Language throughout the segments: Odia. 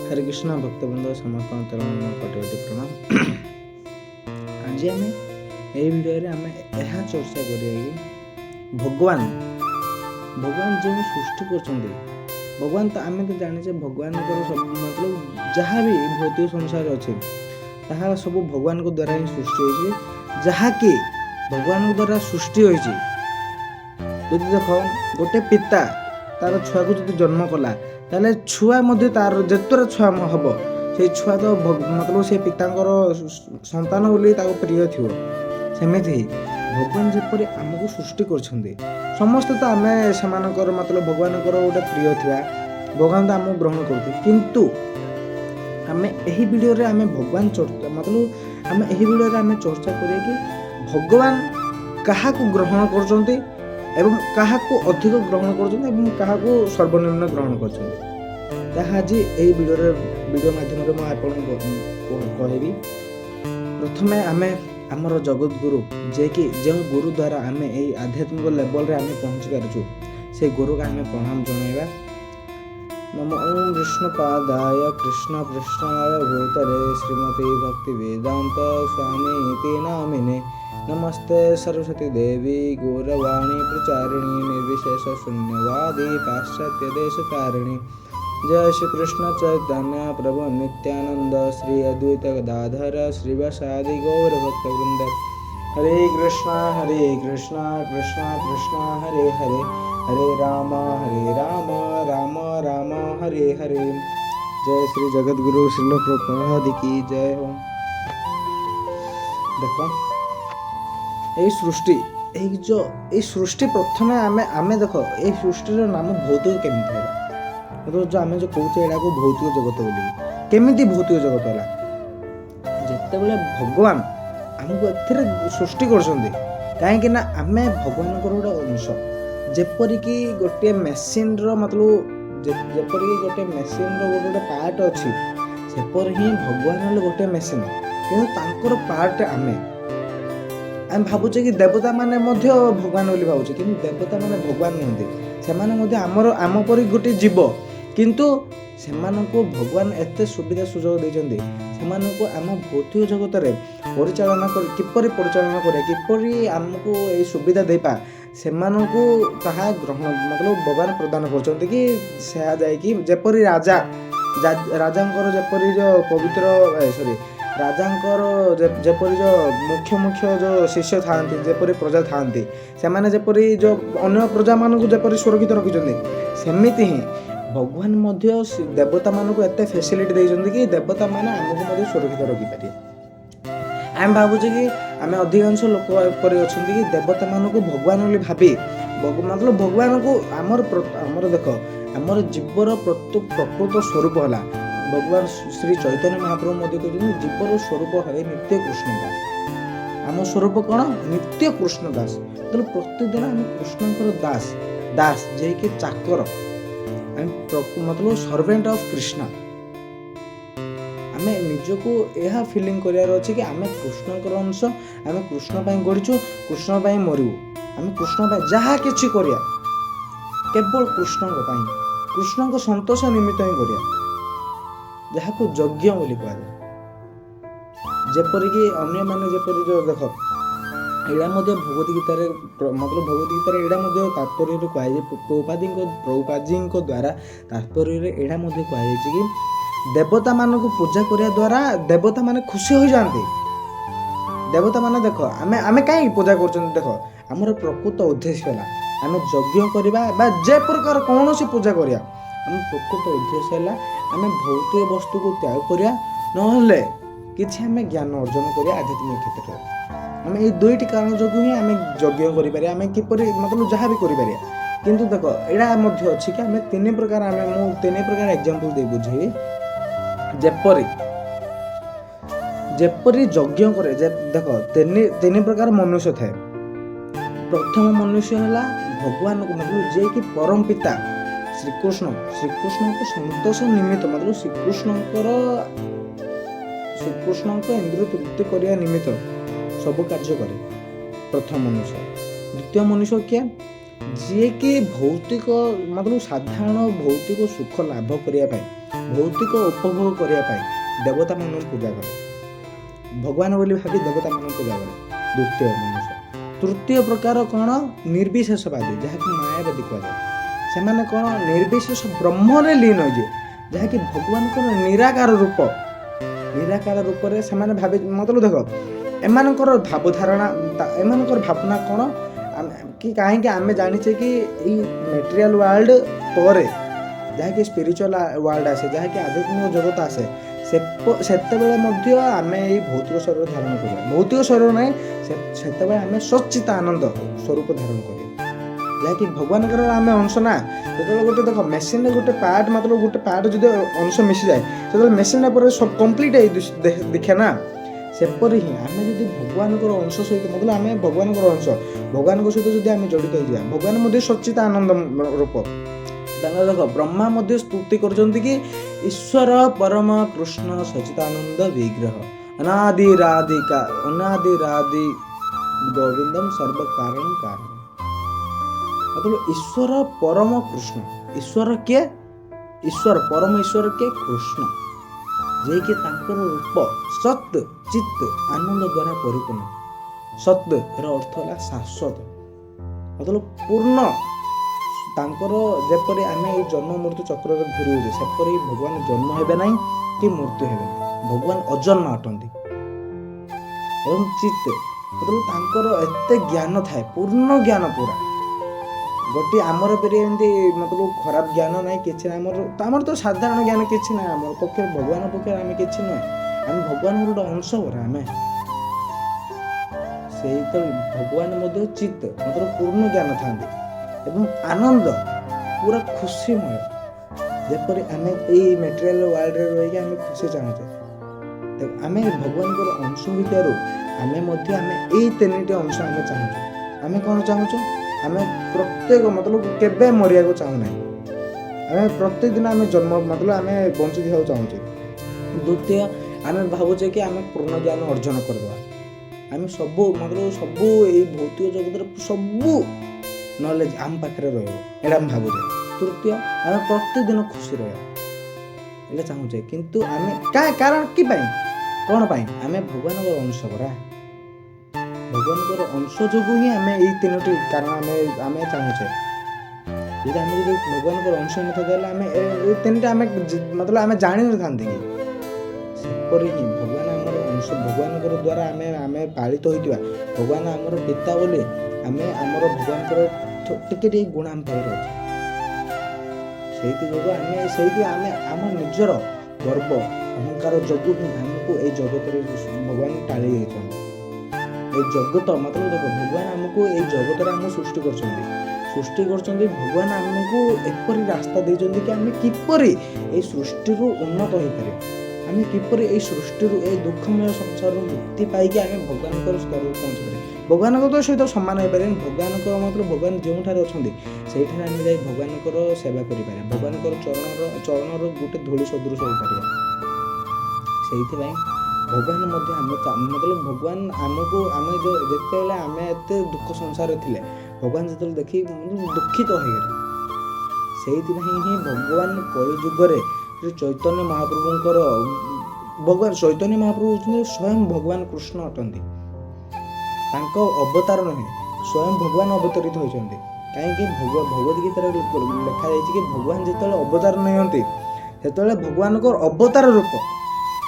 हरे कृष्ण भक्तवृंद समस्त कोटि प्रणाम। आज आम ये भिडियो आम यह चर्चा करिए भगवान भगवान जो सृष्टि कर भगवान तो आम तो जाने भगवान सब मतलब जहाँ भी भौतिक संसार अच्छे ताहा सब भगवान को द्वारा ही सृष्टि होती जहाँकि भगवान द्वारा सृष्टि होती। देख गोटे पिता तार छुआ को जो जन्म कला ताले छुआ मध्य तार जेतरा छुआ हम से छुआ तो मतलब से पिता संतान बोली प्रिय थी सेमिति भगवान जपरी आमको सृष्टि कर समस्त तो आम से मतलब भगवान गोटे प्रिय थी भगवान तो आम ग्रहण करते किंतु आम यही वीडियो रे आम भगवान चर्चा मतलब आम यही वीडियो रे आम चर्चा करिए कि भगवान कहा को ग्रहण करचंती एवं कहा को अधिक ग्रहण कर सर्वनिम्न ग्रहण कर आज यही वीडियो माध्यम कहबी। प्रथम आम आमर जगत गुरु जे कि जो गुरु द्वारा आम यही आध्यात्मिक लेवल रे आम पहुँची पार्छु से गुरु का आम प्रणाम जनइबा। नमो ओम विष्णुपादाय कृष्ण पृष्ठाय भूतले श्रीमती भक्ति वेदांत स्वामी नामिने नमस्ते सरस्वती देवी गौरवाणी प्रचारिणी निर्विशेष शून्यवादी पाश्चात्य देश तारिणी जय श्री कृष्ण चैतन्य प्रभु नित्यानंद श्री अद्वैत गदाधर श्रीवासादि गौर भक्तवृंद। हरे कृष्णा कृष्णा कृष्णा हरे हरे हरे राम राम राम हरे हरे। जय श्री जगत गुरु श्रील प्रभुपाद की जय हो। देखो ये सृष्टि प्रथम आम देख ये सृष्टि नाम भौतिक केमी है जो आम जो कहे यहाँ को भौतिक जगत बोली केमी भौतिक जगत है जिते बड़े भगवान आमको ए सृष्टि कर कहीं आम भगवान गोटे अंश जेपरिक गोटे मेसीन मतलब जेपरिक गोटे मेसीन गोटे पार्ट अच्छी सेपर ही भगवान गोटे मेसीन कि पार्ट आम भावुचे कि देवता माने भगवान बोली भावुचे कि देवता माने भगवान नुहति से आम परी गोटे जीव किंतु से भगवान एत सुविधा सुजोग देते से आम भौतिक जगत में परिचालना किपरि परिचालना किपरि आमको ये सुविधा देपा से ग्रहण मतलब भगवान प्रदान कर जेपरी राजा राजा जेपरी जो पवित्र सॉरी राजांकर जेपरी जो मुख्य जो शिष्य था जेपरी प्रजा था से जेपरी जो अन्य प्रजा मान जेपरी सुरक्षित रखिंट सेमिति ही भगवान देवता मान को एत फैसिलिटी देते कि देवता मान आमको सुरक्षित रखिपारे। आम भावुचे कि आम अधिकांश लोक पर अच्छा कि देवता मान को भगवान बोली भावी मतलब भगवान को आमर देख आमर जीवर प्रकृत स्वरूप है भगवान श्री चैतन्य महाप्रभु कहते जीवर स्वरूप है नित्य कृष्ण दास। आम स्वरूप कौन नित्य कृष्ण दास मतलब प्रतिदिन आम कृष्ण दास दास जे कि चाकर मतलब सर्वेंट ऑफ कृष्ण। आम निजको यह फीलिंग करार अच्छे कि आम कृष्ण अंश आम कृष्ण गढ़ीचु कृष्ण मरु आम कृष्ण जहाँ कि केवल कृष्ण को संतोष निमित्त ही करिया जहाँ को यज्ञ बोली कहुए जेपरिक अन्य माने जेपरी जो देख यहाँ भगवत गीतार मतलब भगवत गीतार यहाँ तात्पर्य कहुए प्रभुपादी द्वारा तात्पर्य यहाँ कहुई कि देवता मान को पूजा करने द्वारा देवता माने खुशी हो जाते देवता माने देख आम कहीं पूजा कर देख आमर प्रकृत उद्देश्य है आम यज्ञ करवा जे प्रकार कौन सी पूजा करिया आम प्रकृत उद्देश्य है आम भौतिक वस्तु को त्याग करिया नहले किछि आम ज्ञान अर्जन करिया आध्यात्मिक क्षेत्र में आम ये दुईटी कारण जो ही आम यज्ञ करें आम किपर मतलब जहाँ भी करें किंतु देख यहाँ अच्छी कि आम तीन प्रकार आम तीन प्रकार एग्जांपल दे बुझे जेपरी जेपरी यज्ञ करे देख तीन प्रकार मनुष्य थाए। प्रथम मनुष्य है भगवान को मतलब जे कि परम पिता श्रीकृष्ण को संतोष निमित्त मतलब श्रीकृष्ण को इंद्रिय तृप्ति करने निमित्त सब कार्य करे प्रथम मनुष्य। द्वितीय मनुष्य क्या जी कि भौतिक मतलब साधारण भौतिक सुख लाभ करने ଭୌତିକ ଉପଭୋଗ କରିବା ପାଇଁ ଦେବତାମାନଙ୍କୁ ପୂଜା କରେ, ଭଗବାନ ବୋଲି ଭାବି ଦେବତାମାନଙ୍କୁ ପୂଜା କରେ। ଦ୍ୱିତୀୟ ମନୁଷ୍ୟ। ତୃତୀୟ ପ୍ରକାର କ'ଣ? ନିର୍ବିଶେଷବାଦୀ, ଯାହାକୁ ମାୟାବାଦୀ କୁହାଯାଏ। ସେମାନେ କ'ଣ? ନିର୍ବିଶେଷ ବ୍ରହ୍ମରେ ଲୀନ ହୋଇଯିବେ, ଯାହାକି ଭଗବାନଙ୍କର ନିରାକାର ରୂପ। ନିରାକାର ରୂପରେ ସେମାନେ ଭାବେ, ମତଲବ ଦେଖ ଏମାନଙ୍କର ଭାବଧାରଣା, ଏମାନଙ୍କର ଭାବନା କ'ଣ କି କାହିଁକି ଆମେ ଜାଣିଛେ କି ଏଇ ମେଟେରିଆଲ ୱାର୍ଲଡ ପରେ ଯାହାକି ସ୍ପିରିଚୁଆଲ ୱାର୍ଲଡ ଆସେ, ଯାହାକି ଆଧ୍ୟାତ୍ମିକ ଜଗତ ଆସେ, ସେତେବେଳେ ମଧ୍ୟ ଆମେ ଏଇ ଭୌତିକ ଶରୀର ଧାରଣ କରିବା। ଭୌତିକ ଶରୀର ନାହିଁ, ସେତେବେଳେ ଆମେ ସଚ୍ଚିତ ଆନନ୍ଦ ସ୍ୱରୂପ ଧାରଣ କରିବା, ଯାହାକି ଭଗବାନଙ୍କର ଆମେ ଅଂଶ ନା। ଯେତେବେଳେ ଗୋଟେ ଦେଖ ମେସିନରେ ଗୋଟେ ପାର୍ଟ, ମତଲବ ଗୋଟେ ପାର୍ଟ ଯଦି ଅଂଶ ମିଶିଯାଏ, ସେତେବେଳେ ମେସିନଟା ପରେ ସବୁ କମ୍ପ୍ଲିଟ୍ ହେଇ ଦେଖେ ନା। ସେପରି ହିଁ ଆମେ ଯଦି ଭଗବାନଙ୍କର ଅଂଶ ସହିତ, ମତଲବ ଆମେ ଭଗବାନଙ୍କର ଅଂଶ, ଭଗବାନଙ୍କ ସହିତ ଯଦି ଆମେ ଜଡ଼ିତ ହେଇଯିବା, ଭଗବାନ ମଧ୍ୟ ସଚ୍ଚିତ ଆନନ୍ଦ ରୂପ। ତାଙ୍କର ଦେଖ ବ୍ରହ୍ମା ମଧ୍ୟ ସ୍ତୁତି କରୁଛନ୍ତି କି ଈଶ୍ୱର ପରମ କୃଷ୍ଣ ସଚ୍ଚିଦାନନ୍ଦ ବିଗ୍ରହ ଅନାଦି ରାଧି ଗୋବିନ୍ଦମ ସର୍ବ କାରଣ କାରଣ। ମତଲବ ଈଶ୍ୱର ପରମ କୃଷ୍ଣ। ଈଶ୍ୱର କିଏ? ଈଶ୍ୱର ପରମ ଈଶ୍ୱର କିଏ? କୃଷ୍ଣ, ଯିଏକି ତାଙ୍କର ରୂପ ସତ୍ ଚିତ୍ ଆନନ୍ଦ ଦ୍ୱାରା ପରିପୂର୍ଣ୍ଣ। ସତ୍ ଏର ଅର୍ଥ ହେଲା ଶାଶ୍ୱତ, ମତଲବ ପୂର୍ଣ୍ଣ। ତାଙ୍କର ଯେପରି ଆମେ ଏଇ ଜନ୍ମ ମୃତ୍ୟୁ ଚକ୍ରରେ ଘୁରୁଛେ, ସେପରି ଭଗବାନ ଜନ୍ମ ହେବେ ନାହିଁ କି ମୃତ୍ୟୁ ହେବେ ନାହିଁ। ଭଗବାନ ଅଜନ୍ମ ଅଟନ୍ତି। ଏବଂ ଚିତ୍, ମତଲବ ତାଙ୍କର ଏତେ ଜ୍ଞାନ ଥାଏ, ପୂର୍ଣ୍ଣ ଜ୍ଞାନ ପୁରା। ଗୋଟିଏ ଆମର ପରି ଏମିତି ମତଲବ ଖରାପ ଜ୍ଞାନ ନାହିଁ, କିଛି ନାହିଁ। ଆମର ତ ସାଧାରଣ ଜ୍ଞାନ କିଛି ନାହିଁ ଆମର ପକ୍ଷରେ, ଭଗବାନ ପକ୍ଷରେ ଆମେ କିଛି ନୁହେଁ। ଆମେ ଭଗବାନଙ୍କର ଗୋଟେ ଅଂଶ ପରା ଆମେ। ସେଇ ତ ଭଗବାନ ମଧ୍ୟ ଚିତ୍, ମତଲବ ପୂର୍ଣ୍ଣ ଜ୍ଞାନ ଥାନ୍ତି ଏବଂ ଆନନ୍ଦ, ପୁରା ଖୁସିମୟ। ଯେପରି ଆମେ ଏଇ ମେଟେରିଆଲ ୱାର୍ଲଡରେ ରହିକି ଆମେ ଖୁସି ଚାହୁଁଛେ, ଆମେ ଭଗବାନଙ୍କର ଅଂଶ ହୋଇଥିବାରୁ ଆମେ ମଧ୍ୟ ଏଇ ତିନିଟି ଅଂଶ ଆମେ ଚାହୁଁଛୁ। ଆମେ କ'ଣ ଚାହୁଁଛୁ? ଆମେ ପ୍ରତ୍ୟେକ, ମତଲବ କେବେ ମରିବାକୁ ଚାହୁଁନାହିଁ। ଆମେ ପ୍ରତ୍ୟେକ ଦିନ ଆମେ ଜନ୍ମ, ମତଲବ ଆମେ ବଞ୍ଚିବାକୁ ଚାହୁଁଛେ। ଦ୍ୱିତୀୟ, ଆମେ ଭାବୁଛେ କି ଆମେ ପୂର୍ଣ୍ଣ ଜ୍ଞାନ ଅର୍ଜନ କରିଦେବା। ଆମେ ସବୁ, ମତଲବ ସବୁ ଏଇ ଭୌତିକ ଜଗତରେ ସବୁ ନଲେଜ ଆମ ପାଖରେ ରହିବ, ଏଇଟା ଆମେ ଭାବୁଛେ। ତୃତୀୟ, ଆମେ ପ୍ରତ୍ୟେକ ଦିନ ଖୁସି ରହିବା, ଏଇଟା ଚାହୁଁଛେ। କିନ୍ତୁ ଆମେ କାରଣ କି ପାଇଁ, କ'ଣ ପାଇଁ? ଆମେ ଭଗବାନଙ୍କର ଅଂଶ ପରା। ଭଗବାନଙ୍କର ଅଂଶ ଯୋଗୁଁ ହିଁ ଆମେ ଏଇ ତିନୋଟି କାରଣ ଆମେ ଚାହୁଁଛେ। ଯଦି ଆମେ ଯଦି ଭଗବାନଙ୍କର ଅଂଶ ନଥାଏ, ତାହେଲେ ଆମେ ଏଇ ତିନିଟା ମତଲବ ଆମେ ଜାଣିନଥାନ୍ତି କି। ସେପରି ହିଁ ଭଗବାନ ଆମର ଅଂଶ, ଭଗବାନଙ୍କର ଦ୍ୱାରା ଆମେ ପାଳିତ ହୋଇଥିବା, ଭଗବାନ ଆମର ପିତା ବୋଲି ଆମର ଭଗବାନଙ୍କର ଟିକେ ଟିକେ ଗୁଣ ଆମ ପାଖରେ ଅଛି। ସେଇଥି ଯୋଗୁଁ ଆମେ ଆମ ନିଜର ଗର୍ବ ଅହଙ୍କାର ଯୋଗୁଁ ହିଁ ଆମକୁ ଏଇ ଜଗତରେ ଭଗବାନ ଟାଳି ଦେଇଛନ୍ତି। ଏଇ ଜଗତ, ମତଲବ ଦେଖ ଭଗବାନ ଆମକୁ ଏଇ ଜଗତରେ ଆମକୁ ସୃଷ୍ଟି କରିଛନ୍ତି। ଭଗବାନ ଆମକୁ ଏପରି ରାସ୍ତା ଦେଇଛନ୍ତି କି ଆମେ କିପରି ଏଇ ସୃଷ୍ଟିରୁ ଉନ୍ନତ ହୋଇପାରିବା, ଆମେ କିପରି ଏଇ ସୃଷ୍ଟିରୁ, ଏଇ ଦୁଃଖମୟ ସଂସାରରୁ ମୁକ୍ତି ପାଇକି ଆମେ ଭଗବାନଙ୍କର ସ୍ତରକୁ ପହଞ୍ଚିପାରିବା। ଭଗବାନଙ୍କ ତ ସହିତ ସମାନ ହେଇପାରିବାନି। ଭଗବାନଙ୍କର ମତଲବ ଭଗବାନ ଯେଉଁଠାରେ ଅଛନ୍ତି ସେଇଠାରେ ଆମେ ଯାଇ ଭଗବାନଙ୍କର ସେବା କରିପାରିବା, ଭଗବାନଙ୍କର ଚରଣର ଗୋଟେ ଧୂଳି ସଦୃଶ ହୋଇପାରିବା। ସେଇଥିପାଇଁ ଭଗବାନ ମଧ୍ୟ ମତଲବ ଭଗବାନ ଆମକୁ, ଯେତେବେଳେ ଆମେ ଏତେ ଦୁଃଖ ସଂସାରରେ ଥିଲେ, ଭଗବାନ ଯେତେବେଳେ ଦେଖି ଦୁଃଖିତ ହୋଇଗଲେ। ସେଇଥିପାଇଁ ହିଁ ଭଗବାନ କଳି ଯୁଗରେ ଚୈତନ୍ୟ ମହାପ୍ରଭୁଙ୍କର, ଭଗବାନ ଚୈତନ୍ୟ ମହାପ୍ରଭୁ ହେଉଛନ୍ତି ସ୍ୱୟଂ ଭଗବାନ କୃଷ୍ଣ ଅଟନ୍ତି। ତାଙ୍କ ଅବତାର ନୁହେଁ, ସ୍ୱୟଂ ଭଗବାନ ଅବତରିତ ହୋଇଛନ୍ତି। କାହିଁକି? ଭଗବତ ଗୀତାରେ ଲେଖାଯାଇଛି କି ଭଗବାନ ଯେତେବେଳେ ଅବତାର ନିଅନ୍ତି, ସେତେବେଳେ ଭଗବାନଙ୍କର ଅବତାର ରୂପ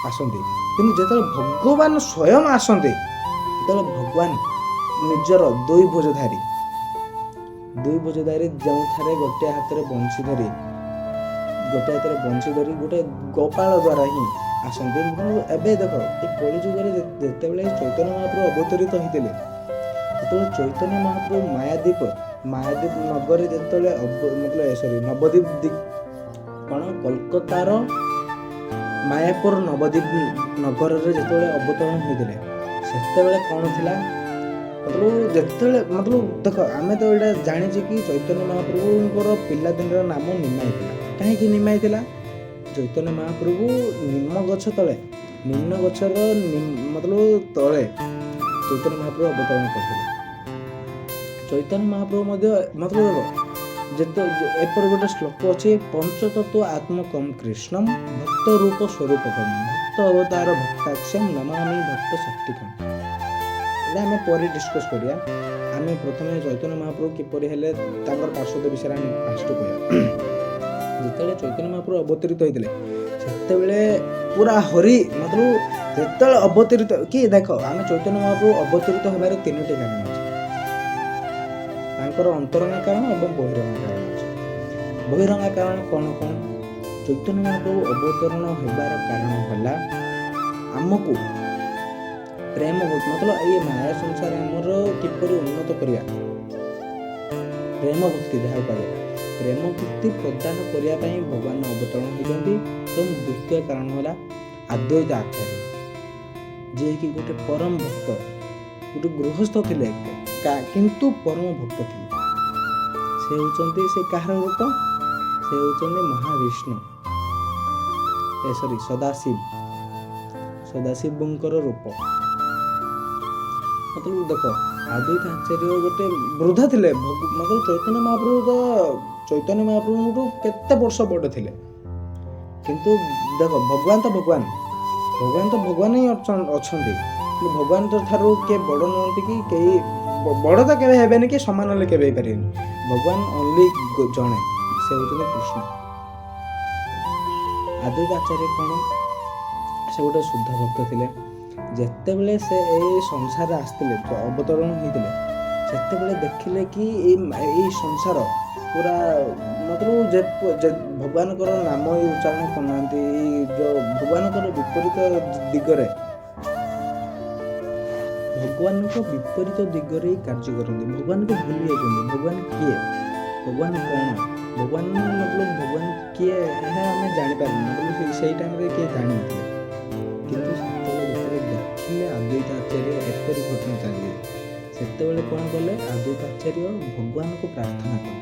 ଆସନ୍ତି। କିନ୍ତୁ ଯେତେବେଳେ ଭଗବାନ ସ୍ୱୟଂ ଆସନ୍ତି, ସେତେବେଳେ ଭଗବାନ ନିଜର ଦୁଇ ଭୁଜଧାରୀ, ଯେଉଁଠାରେ ଗୋଟିଏ ହାତରେ ବଂଶୀ ଧରି, ଗୋଟେ ଗୋପାଳ ଦ୍ୱାରା ହିଁ ଆସନ୍ତି। ଏବେ ଦେଖ ଏ କଳି ଯୁଗରେ ଯେତେବେଳେ ଚୈତନ୍ୟ ମହାପ୍ରଭୁ ଅବତରିତ ହୋଇଥିଲେ, ସେତେବେଳେ ଚୈତନ୍ୟ ମହାପ୍ରଭୁ ମାୟାଦୀପ ନଗରରେ ଯେତେବେଳେ ନବଦ୍ୱୀପ କୋଲକାତାର ମାୟାପୁର ନବଦ୍ୱୀପ ନଗରରେ ଯେତେବେଳେ ଅବତରଣ ହୋଇଥିଲେ, ସେତେବେଳେ କ'ଣ ଥିଲା? ଦେଖ ଆମେ ତ ଏଇଟା ଜାଣିଛେ କି ଚୈତନ୍ୟ ମହାପ୍ରଭୁଙ୍କର ପିଲାଦିନର ନାମ ନିମାଇ ଥିଲା। କାହିଁକି ନିମାଇ ଥିଲା? ଚୈତନ୍ୟ ମହାପ୍ରଭୁ ନିମ୍ନ ଗଛର ତଳେ ଚୈତନ୍ୟ ମହାପ୍ରଭୁ ଅବତରଣ କରିଥିଲେ। ଚୈତନ୍ୟ ମହାପ୍ରଭୁ ମଧ୍ୟ ଏପରି ଗୋଟେ ଶ୍ଲୋକ ଅଛି, ପଞ୍ଚତତ୍ଵ ଆତ୍ମକମ୍ କୃଷ୍ଣମ୍ ଭକ୍ତ ରୂପ ସ୍ୱରୂପକମ୍ ଭକ୍ତ ଅବତାର ଭକ୍ତାକ୍ଷମ ନମାମି ଭକ୍ତ ଶକ୍ତିକମ୍। ଏଇଟା ଆମେ ପରେ ଡିସ୍କସ୍ କରିବା। ଆମେ ପ୍ରଥମେ ଚୈତନ୍ୟ ମହାପ୍ରଭୁ କିପରି ହେଲେ ତାଙ୍କର ପାର୍ଶ୍ୱଦ ବିଷୟରେ ଆମେ ଫାଷ୍ଟ କହିବା। ଯେତେବେଳେ ଚୈତନ୍ୟ ମହାପ୍ରଭୁ ଅବତରିତ ହୋଇଥିଲେ ସେତେବେଳେ ପୁରା ହରି ମତଲବ ଯେତେବେଳେ ଅବତରିତ କି ଦେଖ ଆମେ ଚୈତନ୍ୟ ମହାପ୍ରଭୁ ଅବତରିତ ହେବାର 3ଟି କାରଣ ଅଛି। ତାଙ୍କର ଅନ୍ତରଙ୍ଗା କାରଣ ଏବଂ ବହିରଙ୍ଗା କାରଣ ଅଛି। ବହିରଙ୍ଗା କାରଣ କ'ଣ କ'ଣ? ଚୈତନ୍ୟ ମହାପ୍ରଭୁ ଅବତରଣ ହେବାର କାରଣ ହେଲା ଆମକୁ ପ୍ରେମ ଭକ୍ତି ମତଲବ ଏଇ ମାୟା ସଂସାର ଆମର କିପରି ଉନ୍ନତ କରିବା, ପ୍ରେମ ଭକ୍ତି ଯାହା କୁହାଯାଏ ପ୍ରେମ ଭକ୍ତି ପ୍ରଦାନ କରିବା ପାଇଁ ଭଗବାନ ଅବତରଣ ହୋଇଛନ୍ତି। ଏବଂ ଦ୍ୱିତୀୟ କାରଣ ହେଲା ଅଦ୍ୱୈତ ଆଚାର୍ଯ୍ୟ, ଯିଏକି ଗୋଟେ ପରମ ଭକ୍ତ, ଗୋଟେ ଗୃହସ୍ଥ ଥିଲେ କିନ୍ତୁ ପରମ ଭକ୍ତ ଥିଲେ। ସେ ହେଉଛନ୍ତି ସେ କାହାର ରୂପ? ସେ ହେଉଛନ୍ତି ମହାବିଷ୍ଣୁ ସଦାଶିବଙ୍କର ରୂପ। ମତଲବ ଦେଖ ଅଦ୍ୱୈତ ଆଚାର୍ଯ୍ୟ ଗୋଟେ ବୃଦ୍ଧ ଥିଲେ। ମତଲବ ଚୈତନ୍ୟ ମହାପ୍ରଭୁଙ୍କଠୁ କେତେ ବର୍ଷ ବଡ଼ ଥିଲେ, କିନ୍ତୁ ଦେଖ ଭଗବାନ ତ ଭଗବାନ ହିଁ ଅଛନ୍ତି, କିନ୍ତୁ ଭଗବାନଙ୍କ ଠାରୁ କିଏ ବଡ଼ ନୁହନ୍ତି କି କେହି ବଡ଼ ତ କେବେ ହେବେନି କି ସମାନ ହେଲେ କେବେ ହେଇପାରିବେନି। ଭଗବାନ ଓନ୍ଲି ଜଣେ, ସେ ହେଉଛନ୍ତି କୃଷ୍ଣ। ଅଦ୍ୱୈତ ଆଚାର୍ଯ୍ୟ କ'ଣ? ସେ ଗୋଟେ ଶୁଦ୍ଧ ଭକ୍ତ ଥିଲେ। ଯେତେବେଳେ ସେ ଏଇ ସଂସାରରେ ଆସିଥିଲେ, ଅବତରଣ ହୋଇଥିଲେ, ସେତେବେଳେ ଦେଖିଲେ କି ଏଇ ସଂସାର ପୁରା ମତଲବ ଭଗବାନଙ୍କର ନାମ ଉଚ୍ଚାରଣ କରୁନାହାନ୍ତି, ଯେଉଁ ଭଗବାନଙ୍କର ବିପରୀତ ଦିଗରେ କାର୍ଯ୍ୟ କରନ୍ତି। ଭଗବାନଙ୍କୁ ଭୁଲି ଯାଇଛନ୍ତି। ଭଗବାନ କିଏ, ଭଗବାନ କ'ଣ, ଭଗବାନ କିଏ ଏହା ଆମେ ଜାଣିପାରୁନୁ। ସେଇ ଟାଇମରେ କିଏ ଜାଣିନଥିଲେ, କିନ୍ତୁ ସେତେବେଳେ ଯେତେବେଳେ ଦେଖିଲେ ଅଦ୍ୱୈତ ଆଚାର୍ଯ୍ୟ ଏପରି ଘଟଣା ଚାଲିଛି, ସେତେବେଳେ କ'ଣ କଲେ? ଅଦ୍ୱୈତ ଆଚାର୍ଯ୍ୟ ଭଗବାନଙ୍କୁ ପ୍ରାର୍ଥନା କଲେ।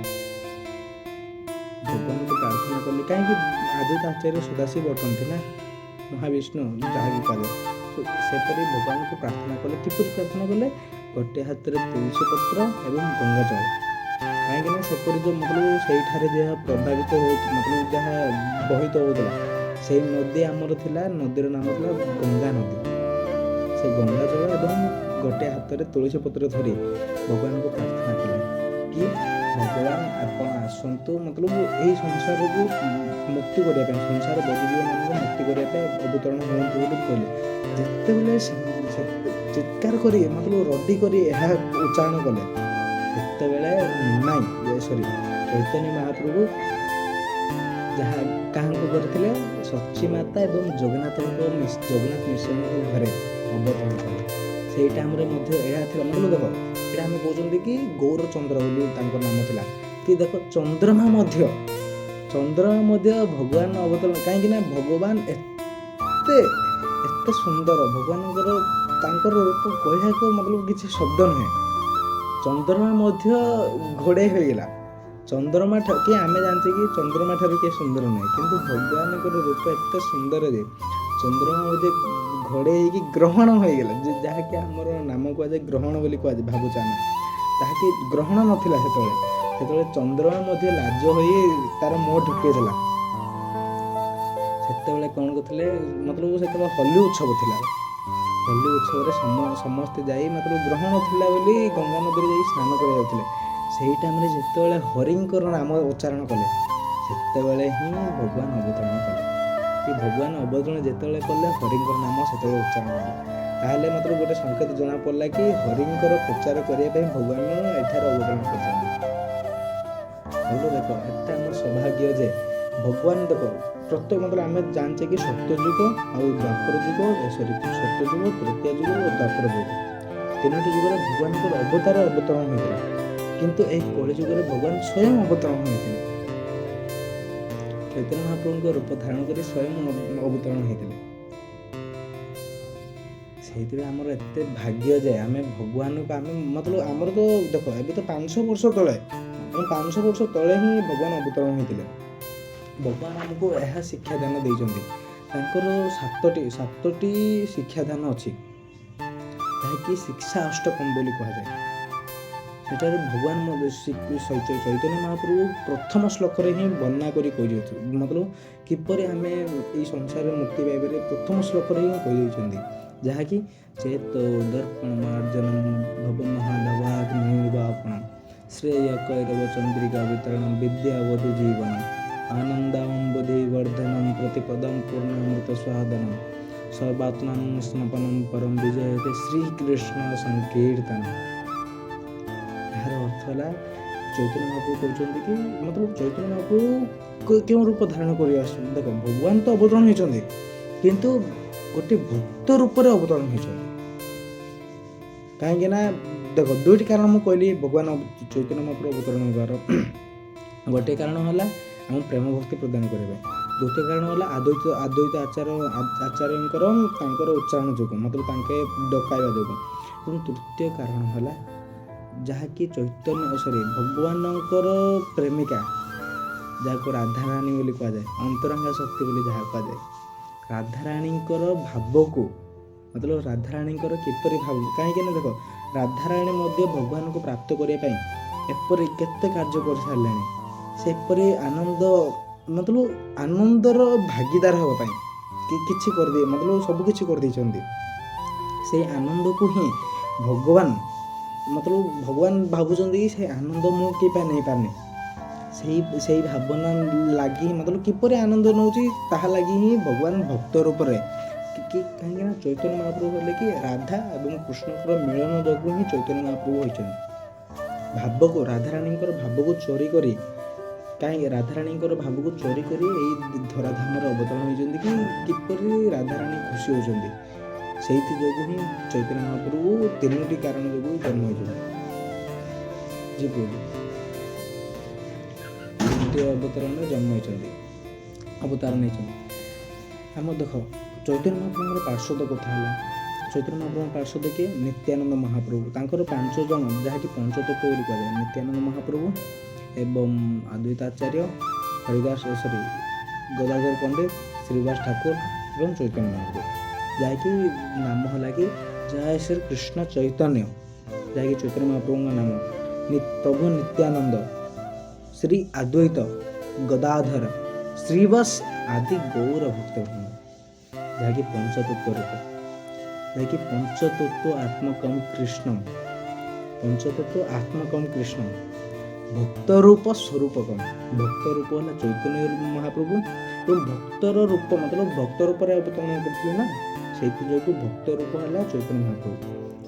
କାହିଁକି? ଅଦ୍ୱୈତ ଆଚାର୍ଯ୍ୟ ସଦାଶିବ ଅଟନ୍ତି ନା, ମହାବିଷ୍ଣୁ ଯାହାକି କୁହାଯାଏ। ସେପରି ଭଗବାନଙ୍କୁ ପ୍ରାର୍ଥନା କଲେ। କିପରି ପ୍ରାର୍ଥନା କଲେ? ଗୋଟିଏ ହାତରେ ତୁଳସୀ ପତ୍ର ଏବଂ ଗଙ୍ଗା ଜଳ। କାହିଁକି ନା ସେପରି ଯେଉଁ ମତଲବ ସେଇଠାରେ ଯାହା ପ୍ରଭାବିତ ମତଲବ ଯାହା ବହିତ ହେଉଥିଲା, ସେଇ ନଦୀ ଆମର ଥିଲା, ନଦୀର ନାମ ଥିଲା ଗଙ୍ଗା ନଦୀ। ସେ ଗଙ୍ଗା ଜଳ ଏବଂ ଗୋଟିଏ ହାତରେ ତୁଳସୀ ପତ୍ର ଧରି ଭଗବାନଙ୍କୁ ପ୍ରାର୍ଥନା କଲେ କି ଭଗବାନ ଆପଣ ଆସନ୍ତୁ, ମତଲବ ଏହି ସଂସାରକୁ ମୁକ୍ତି କରିବା ପାଇଁ, ସଂସାର ବଦ୍ଧଜୀବମାନଙ୍କୁ ମୁକ୍ତି କରିବା ପାଇଁ ଅବତରଣ ହୁଅନ୍ତୁ ବୋଲି କହିଲେ। ଯେତେବେଳେ ଚିତ୍କାର କରି ମତଲବ ରଡ଼ି କରି ଏହା ଉଚ୍ଚାରଣ କଲେ, ସେତେବେଳେ ଚୈତନ୍ୟ ମହାପ୍ରଭୁ ଯାହା କାହାଙ୍କୁ କରିଥିଲେ? ସଚୀ ମାତା ଏବଂ ଜଗନ୍ନାଥ ମିଶ୍ରଙ୍କ ଘରେ ଅବତରଣ କଲେ। ସେଇ ଟାଇମରେ ମଧ୍ୟ ଏହା ଥିଲା ମତଲବ ଦେଖ ଏଇଟା ଆମେ କହୁଛନ୍ତି କି ଗୌରଚନ୍ଦ୍ର ବୋଲି ତାଙ୍କ ନାମ ଥିଲା। କି ଦେଖ ଚନ୍ଦ୍ରମା ମଧ୍ୟ ଭଗବାନ ଅବତରଣ, କାହିଁକି ନା ଭଗବାନ ଏତେ ସୁନ୍ଦର, ଭଗବାନଙ୍କର ତାଙ୍କର ରୂପ କହିବାକୁ ମତଲବ କିଛି ଶବ୍ଦ ନୁହେଁ। ଚନ୍ଦ୍ରମା ମଧ୍ୟ ଘୋଡ଼େଇ ହୋଇଗଲା। ଚନ୍ଦ୍ରମା କି ଆମେ ଜାଣିଛେ କି ଚନ୍ଦ୍ରମା ଠାରୁ କିଏ ସୁନ୍ଦର ନାହିଁ, କିନ୍ତୁ ଭଗବାନଙ୍କର ରୂପ ଏତେ ସୁନ୍ଦର ଯେ ଚନ୍ଦ୍ରମା ମଧ୍ୟ ଘୋଡ଼େଇ ହେଇକି ଗ୍ରହଣ ହୋଇଗଲା, ଯାହାକି ଆମର ନାମ କୁହାଯାଏ ଗ୍ରହଣ ବୋଲି କୁହାଯାଏ, ଭାବୁଛେ ଆମେ। ତାହାକି ଗ୍ରହଣ ନଥିଲା ସେତେବେଳେ ଚନ୍ଦ୍ରମା ମଧ୍ୟ ଲାଜ ହୋଇ ତାର ମୁହଁ ଢୁକେଇଦେଲା। ସେତେବେଳେ କ'ଣ କରୁଥିଲେ? ମତଲବ ସେତେବେଳେ ହୋଲି ଉତ୍ସବ ଥିଲା। ହୋଲି ଉତ୍ସବରେ ସମସ୍ତେ ଯାଇ ମତଲବ ଗ୍ରହଣ ଥିଲା ବୋଲି ଗଙ୍ଗା ନଦୀରେ ଯାଇ ସ୍ନାନ କରି ଯାଉଥିଲେ। ସେଇ ଟାଇମରେ ଯେତେବେଳେ ହରିଙ୍କର ନାମ ଉଚ୍ଚାରଣ କଲେ, ସେତେବେଳେ ହିଁ ଭଗବାନ ଅବତରଣ କଲେ। କି ଭଗବାନ ଅବତରଣ ଯେତେବେଳେ କଲେ ହରିଙ୍କର ନାମ ସେତେବେଳେ ଉଚ୍ଚାରଣ କଲେ। ତାହେଲେ ମତଲବ ଗୋଟେ ସଂକେତ ଜଣାପଡ଼ିଲା କି ହରିଙ୍କର ପ୍ରଚାର କରିବା ପାଇଁ ଭଗବାନ ଏଠାରେ ଅବତରଣ କରିଛନ୍ତି। ଦେଖ ଏତେ ଆମର ସୌଭାଗ୍ୟ ଯେ ଭଗବାନ ଦେଖ ପ୍ରତ୍ୟେକ ମତଲବ ଆମେ ଜାଣିଛେ କି ସତ୍ୟଯୁଗ ଆଉ ଦ୍ୱାପର ଯୁଗ, ସତ୍ୟଯୁଗ, ତ୍ରେତୟା ଯୁଗ ଓ ଦ୍ୱାପର ଯୁଗ, 3ଟି ଯୁଗରେ ଭଗବାନଙ୍କର ଅବତରଣ ହୋଇଥିଲା। କିନ୍ତୁ ଏହି କଳିଯୁଗରେ ଭଗବାନ ସ୍ୱୟଂ ଅବତରଣ ହୋଇଥିଲେ। ଚୈତନ୍ୟ ମହାପ୍ରଭୁଙ୍କ ରୂପ ଧାରଣ କରି ସ୍ୱୟଂ ଅବତରଣ ହୋଇଥିଲେ। ସେଇଥିପାଇଁ ଆମର ଏତେ ଭାଗ୍ୟ ଯେ ଆମେ ଭଗବାନଙ୍କୁ ମତଲବ ଆମର ତ ଦେଖ ଏବେ ତ 500 ବର୍ଷ ତଳେ ହିଁ ଭଗବାନ ଅବତରଣ ହୋଇଥିଲେ। ଭଗବାନ ଆମକୁ ଏହା ଶିକ୍ଷାଦାନ ଦେଇଛନ୍ତି। ତାଙ୍କର 7ଟି ଶିକ୍ଷାଦାନ ଅଛି, ଯାହାକି ଶିକ୍ଷା ଅଷ୍ଟକମ୍ ବୋଲି କୁହାଯାଏ। ସେଠାରେ ଭଗବାନ ଚୈତନ୍ୟ ମହାପ୍ରଭୁ ପ୍ରଥମ ଶ୍ଲୋକରେ ହିଁ ବର୍ଣ୍ଣନା କରି କହିଦେଇଛୁ, ମତଲବ କିପରି ଆମେ ଏଇ ସଂସାରରେ ମୁକ୍ତି ପାଇବାରେ ପ୍ରଥମ ଶ୍ଲୋକରେ ହିଁ କହିଦେଇଛନ୍ତି, ଯାହାକି ଚେତ ଦର୍ପଣ ମାର୍ଜନ ଭବ ମହାଧବାଗ୍ନିର୍ବାପଣ ଶ୍ରେୟ କୈରବ ଚନ୍ଦ୍ରିକା ବିତରଣ ବିଦ୍ୟାବଧୁ ଜୀବନ ଆନନ୍ଦାମ୍ବୁଧି ବର୍ଦ୍ଧନମ ପ୍ରତିପଦମ ପୂର୍ଣ୍ଣାମୃତ ସ୍ୱାଦନମ ସର୍ବାତ୍ମନ ସ୍ନପନମ ପରମ ବିଜୟତେ ଶ୍ରୀକୃଷ୍ଣ ସଂକୀର୍ତ୍ତନ। ଏହାର ଅର୍ଥ ହେଲା ଚୈତନ୍ୟ ମହାପ୍ରଭୁ କହୁଛନ୍ତି କି ମତଲବ ଚୈତନ୍ୟ ମହାପ୍ରଭୁ କେଉଁ ରୂପ ଧାରଣ କରି ଆସୁଛନ୍ତି। ଦେଖ ଭଗବାନ ତ ଅବତରଣ ହୋଇଛନ୍ତି କିନ୍ତୁ ଗୋଟେ ଭକ୍ତ ରୂପରେ ଅବତରଣ ହୋଇଛନ୍ତି। କାହିଁକି ନା ଦେଖ ଦୁଇଟି କାରଣ ମୁଁ କହିଲି ଭଗବାନ ଚୈତନ୍ୟ ମହାପ୍ରଭୁ ଅବତରଣ ହେବାର। ଗୋଟିଏ କାରଣ ହେଲା ଆମ ପ୍ରେମ ଭକ୍ତି ପ୍ରଦାନ କରିବା, ଦ୍ୱିତୀୟ କାରଣ ହେଲା ଆଦ୍ୱୈତ ଆଚାର୍ଯ୍ୟଙ୍କର ତାଙ୍କର ଉଚ୍ଚାରଣ ଯୋଗୁଁ ମତଲବ ତାଙ୍କେ ଡକାଇବା ଯୋଗୁଁ, ଏବଂ ତୃତୀୟ କାରଣ ହେଲା ଯାହାକି ଭଗବାନଙ୍କର ପ୍ରେମିକା ଯାହାକୁ ରାଧାରାଣୀ ବୋଲି କୁହାଯାଏ, ଅନ୍ତରଙ୍ଗା ଶକ୍ତି ବୋଲି ଯାହା କୁହାଯାଏ, ରାଧାରାଣୀଙ୍କର ଭାବକୁ ମତଲବ ରାଧାରାଣୀଙ୍କର କିପରି ଭାବ, କାହିଁକି ନା ଦେଖ ରାଧାରାଣୀ ମଧ୍ୟ ଭଗବାନଙ୍କୁ ପ୍ରାପ୍ତ କରିବା ପାଇଁ ଏପରି କେତେ କାର୍ଯ୍ୟ କରିସାରିଲେଣି, ସେପରି ମତଲବ ଆନନ୍ଦର ଭାଗିଦାର ହେବା ପାଇଁ କିଛି କରିଦେଇ ମତଲବ ସବୁ କିଛି କରିଦେଇଛନ୍ତି। ସେଇ ଆନନ୍ଦକୁ ହିଁ ଭଗବାନ ଭାବୁଛନ୍ତି କି ସେଇ ଆନନ୍ଦ ମୁଁ କିଏ ପାଇଁ ନେଇପାରୁନି, ସେଇ ଭାବନା ଲାଗି ମତଲବ କିପରି ଆନନ୍ଦ ନେଉଛି ତାହା ଲାଗି ହିଁ ଭଗବାନ ଭକ୍ତ ରୂପରେ କାହିଁକି ନା ଚୈତନ୍ୟ ମହାପ୍ରଭୁ ହେଲେ କି ରାଧା ଏବଂ କୃଷ୍ଣଙ୍କର ମିଳନ ଯୋଗୁଁ ହିଁ ଚୈତନ୍ୟ ମହାପ୍ରଭୁ ହୋଇଛନ୍ତି। ରାଧାରାଣୀଙ୍କର ଭାବକୁ ଚୋରି କରି ଏଇ ଧରାଧାମରେ ଅବତରଣ ହୋଇଛନ୍ତି କି କିପରି ରାଧାରାଣୀ ଖୁସି ହେଉଛନ୍ତି, ସେଇଥି ଯୋଗୁଁ ହିଁ ଚୈତନ୍ୟ ମହାପ୍ରଭୁ ତିନୋଟି କାରଣ ଯୋଗୁଁ ଜନ୍ମ ହୋଇଛନ୍ତି। ଅବତରଣରେ ଜନ୍ମ ହୋଇଛନ୍ତି, ଅବତାର ନେଇଛନ୍ତି। ଆମ ଦେଖ ଚୈତନ୍ୟ ମହାପ୍ରଭୁଙ୍କର ପାର୍ଶ୍ୱଦ କଥା ହେଲା, ଚୈତନ୍ୟ ମହାପ୍ରଭୁଙ୍କ ପାର୍ଶ୍ୱଦ କିଏ? ନିତ୍ୟାନନ୍ଦ ମହାପ୍ରଭୁ। ତାଙ୍କର 5 ଜଣ ଯାହାକି ପଞ୍ଚତତ୍ତ୍ୱ ବୋଲି କୁହାଯାଏ, ନିତ୍ୟାନନ୍ଦ ମହାପ୍ରଭୁ ଏବଂ ଅଦ୍ୱୈତ ଆଚାର୍ଯ୍ୟ ଗଦାଧର ପଣ୍ଡିତ, ଶ୍ରୀବାସ ଠାକୁର ଏବଂ ଚୈତନ୍ୟ ମହାପ୍ରଭୁ, ଯାହାକି ନାମ ହେଲା କି ଜୟ ଶ୍ରୀ କୃଷ୍ଣ ଚୈତନ୍ୟ, ଯାହାକି ଚୈତନ୍ୟ ମହାପ୍ରଭୁଙ୍କ ନାମ, ପ୍ରଭୁ ନିତ୍ୟାନନ୍ଦ, ଶ୍ରୀ ଅଦ୍ୱୈତ, ଗଦାଧର, ଶ୍ରୀବାସ ଆଦି ଗୌର ଭକ୍ତବୃନ୍ଦ, ଯାହାକି ପଞ୍ଚତତ୍ତ୍ୱ ରୂପ, ଯାହାକି ପଞ୍ଚତତ୍ତ୍ୱ ଆତ୍ମକମ୍ କୃଷ୍ଣ ଭକ୍ତ ରୂପ ସ୍ୱରୂପକମ୍। ଭକ୍ତ ରୂପ ହେଲା ଚୈତନ୍ୟ ମହାପ୍ରଭୁ ଏବଂ ଭକ୍ତର ରୂପ ମତଲବ ଭକ୍ତ ରୂପରେ ଅବତରଣ କରିଥିଲେ ନା, ସେଇଥି ଯୋଗୁଁ ଭକ୍ତ ରୂପ ହେଲା ଚୈତନ୍ୟ ମହାପ୍ରଭୁ।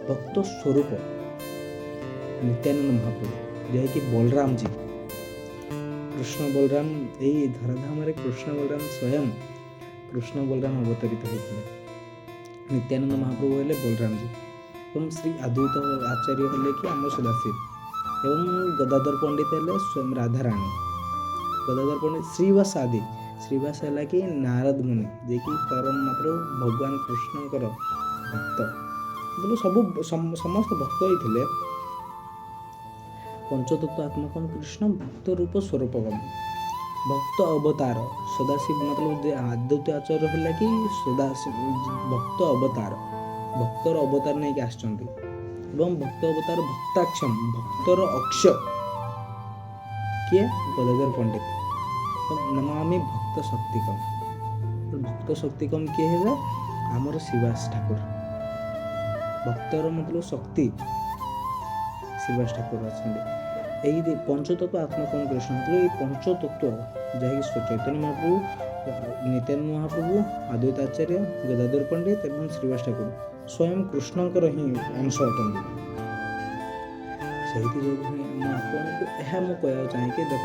ଭକ୍ତ ସ୍ୱରୂପ ନିତ୍ୟାନନ୍ଦ ମହାପ୍ରଭୁ, ଯାହାକି ବଳରାମଜୀ, କୃଷ୍ଣ ବଳରାମ, ଏଇ ଧରାଧାମରେ କୃଷ୍ଣ ବଳରାମ ଅବତରିତ ହୋଇଥିଲେ। ନିତ୍ୟାନନ୍ଦ ମହାପ୍ରଭୁ ହେଲେ ବଳରାମଜୀ ଏବଂ ଶ୍ରୀ ଅଦ୍ୱୈତ ଆଚାର୍ଯ୍ୟ ହେଲେ କି ଆମ ସଦାଶିବ ଏବଂ ଗଦାଧର ପଣ୍ଡିତ ହେଲେ ସ୍ୱୟଂ ରାଧାରାଣୀ। ଗଦାଧର ପଣ୍ଡିତ ଶ୍ରୀବାସ ହେଲା କି ନାରଦ ମୁନି, ଯିଏକି ପରମ ମତଲବ ଭଗବାନ କୃଷ୍ଣଙ୍କର ଭକ୍ତ, ସମସ୍ତ ଭକ୍ତ ହେଇଥିଲେ। ପଞ୍ଚତତ୍ତ୍ୱ ଆତ୍ମକମ୍ କୃଷ୍ଣ ଭକ୍ତ ରୂପ ସ୍ୱରୂପକମ୍, ଭକ୍ତ ଅବତାର ସଦାଶିବ ମତଲବ ଯେ ଆଦ୍ୱୈତ ଆଚାର୍ଯ୍ୟ ହେଲା କି ସଦାଶିବ ଭକ୍ତ ଅବତାର, ଭକ୍ତର ଅବତାର ନେଇକି ଆସିଛନ୍ତି ଏବଂ ଭକ୍ତ ଅବତାର ଭକ୍ତାକ୍ଷମ, ଭକ୍ତର ଅକ୍ଷ କିଏ? ଗଦାଧର ପଣ୍ଡିତ। ନମାମି ଭକ୍ତ ଶକ୍ତିକମ୍, ଭକ୍ତ ଶକ୍ତିକମ୍ କିଏ ହେଲେ? ଆମର ଶ୍ରୀବାସ ଠାକୁର, ଭକ୍ତର ମତଲବ ଶକ୍ତି ଶ୍ରୀବାସ ଠାକୁର ଅଛନ୍ତି। ଏଇ ପଞ୍ଚତତ୍ତ୍ୱ ଆତ୍ମକମ୍ କୃଷ୍ଣ ମତଲବ ଏଇ ପଞ୍ଚତତ୍ତ୍ୱ ଯାହାକି ଚୈତନ୍ୟ ମହାପ୍ରଭୁ, ନିତ୍ୟାନନ୍ଦ ମହାପ୍ରଭୁ, ଅଦ୍ୱୈତ ଆଚାର୍ଯ୍ୟ, ଗଦାଧର ପଣ୍ଡିତ ଏବଂ ଶ୍ରୀବାସ ଠାକୁର ସ୍ୱୟଂ କୃଷ୍ଣଙ୍କର ହିଁ ଅଂଶ ଅଟନ୍ତି। ସେଇଥି ଯୋଗୁଁ ହିଁ ଆପଣଙ୍କୁ ଏହା ମୁଁ କହିବାକୁ ଚାହେଁକି ଦେଖ